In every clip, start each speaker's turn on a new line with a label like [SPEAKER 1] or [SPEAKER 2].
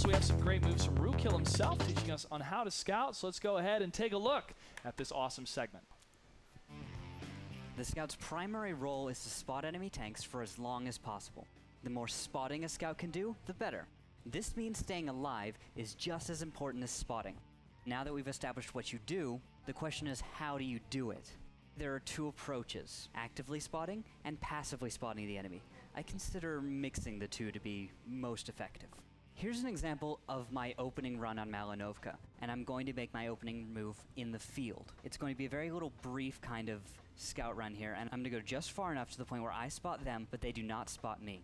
[SPEAKER 1] Also, we have some great moves from Ruukil himself teaching us on how to scout, so let's go ahead and take a look at this awesome segment.
[SPEAKER 2] The scout's primary role is to spot enemy tanks for as long as possible. The more spotting a scout can do, the better. This means staying alive is just as important as spotting. Now that we've established what you do, the question is, how do you do it? There are two approaches, actively spotting and passively spotting the enemy. I consider mixing the two to be most effective. Here's an example of my opening run on Malinovka, and I'm going to make my opening move in the field. It's going to be a very little brief kind of scout run here, and I'm going to go just far enough to the point where I spot them, but they do not spot me.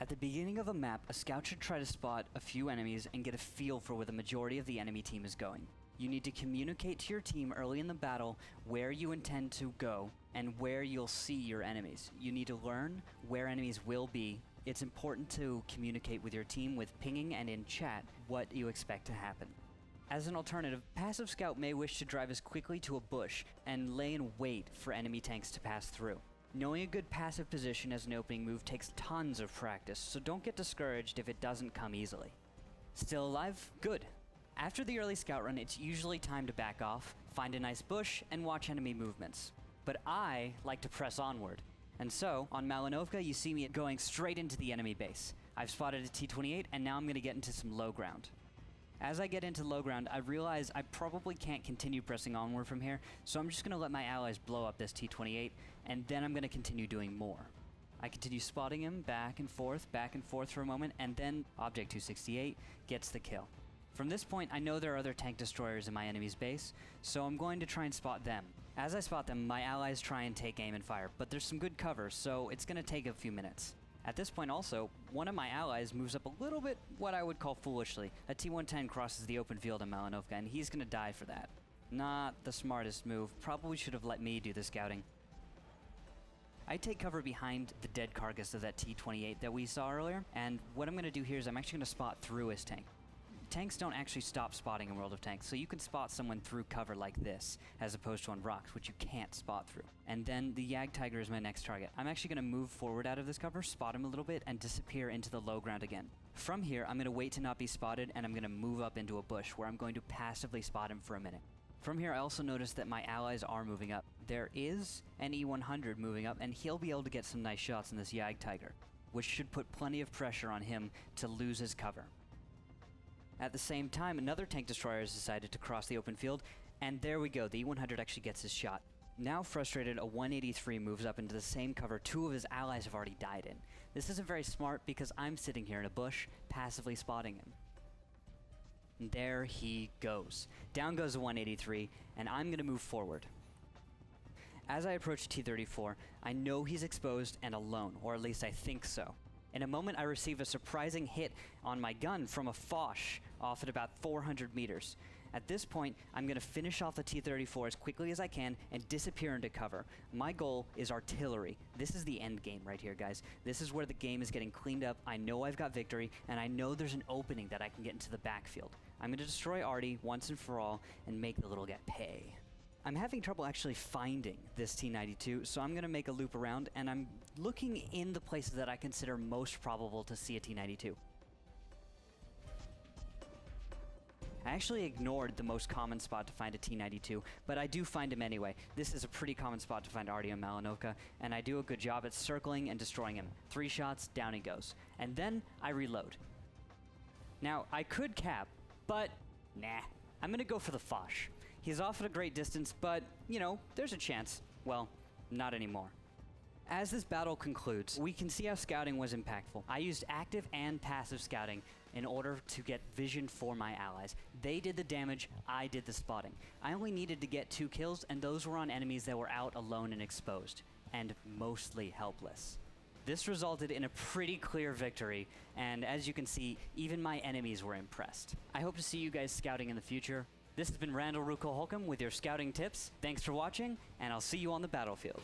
[SPEAKER 2] At the beginning of a map, a scout should try to spot a few enemies and get a feel for where the majority of the enemy team is going. You need to communicate to your team early in the battle where you intend to go and where you'll see your enemies. You need to learn where enemies will be. It's important to communicate with your team with pinging and in chat what you expect to happen. As an alternative, passive scout may wish to drive as quickly to a bush and lay in wait for enemy tanks to pass through. Knowing a good passive position as an opening move takes tons of practice, so don't get discouraged if it doesn't come easily. Still alive? Good. After the early scout run, it's usually time to back off, find a nice bush, and watch enemy movements. But I like to press onward. And so, on Malinovka, you see me going straight into the enemy base. I've spotted a T-28, and now I'm going to get into some low ground. As I get into low ground, I realize I probably can't continue pressing onward from here, so I'm just going to let my allies blow up this T-28, and then I'm going to continue doing more. I continue spotting him back and forth for a moment, and then Object 268 gets the kill. From this point, I know there are other tank destroyers in my enemy's base, so I'm going to try and spot them. As I spot them, my allies try and take aim and fire, but there's some good cover, so it's going to take a few minutes. At this point also, one of my allies moves up a little bit what I would call foolishly. A T-110 crosses the open field in Malinovka, and he's going to die for that. Not the smartest move, probably should have let me do the scouting. I take cover behind the dead carcass of that T-28 that we saw earlier, and what I'm going to do here is I'm actually going to spot through his tank. Tanks don't actually stop spotting in World of Tanks, so you can spot someone through cover like this, as opposed to on rocks, which you can't spot through. And then the Jagdtiger is my next target. I'm actually going to move forward out of this cover, spot him a little bit, and disappear into the low ground again. From here, I'm going to wait to not be spotted, and I'm going to move up into a bush, where I'm going to passively spot him for a minute. From here, I also notice that my allies are moving up. There is an E-100 moving up, and he'll be able to get some nice shots in this Jagdtiger, which should put plenty of pressure on him to lose his cover. At the same time, another tank destroyer has decided to cross the open field, and there we go, the E-100 actually gets his shot. Now frustrated, a 183 moves up into the same cover two of his allies have already died in. This isn't very smart because I'm sitting here in a bush, passively spotting him. And there he goes. Down goes the 183, and I'm going to move forward. As I approach T-34, I know he's exposed and alone, or at least I think so. In a moment, I receive a surprising hit on my gun from a Foch off at about 400 meters. At this point, I'm going to finish off the T-34 as quickly as I can and disappear into cover. My goal is artillery. This is the end game right here, guys. This is where the game is getting cleaned up. I know I've got victory, and I know there's an opening that I can get into the backfield. I'm going to destroy Artie once and for all and make the little guy pay. I'm having trouble actually finding this T-92, so I'm going to make a loop around, and I'm looking in the places that I consider most probable to see a T-92. I actually ignored the most common spot to find a T-92, but I do find him anyway. This is a pretty common spot to find Artie on Malinovka, and I do a good job at circling and destroying him. 3 shots, down he goes. And then I reload. Now, I could cap, but nah. I'm going to go for the Foch. He's off at a great distance, but, you know, there's a chance. Well, not anymore. As this battle concludes, we can see how scouting was impactful. I used active and passive scouting in order to get vision for my allies. They did the damage, I did the spotting. I only needed to get 2 kills, and those were on enemies that were out alone and exposed, and mostly helpless. This resulted in a pretty clear victory, and as you can see, even my enemies were impressed. I hope to see you guys scouting in the future. This has been Randall Ruukil Holcomb with your scouting tips. Thanks for watching, and I'll see you on the battlefield.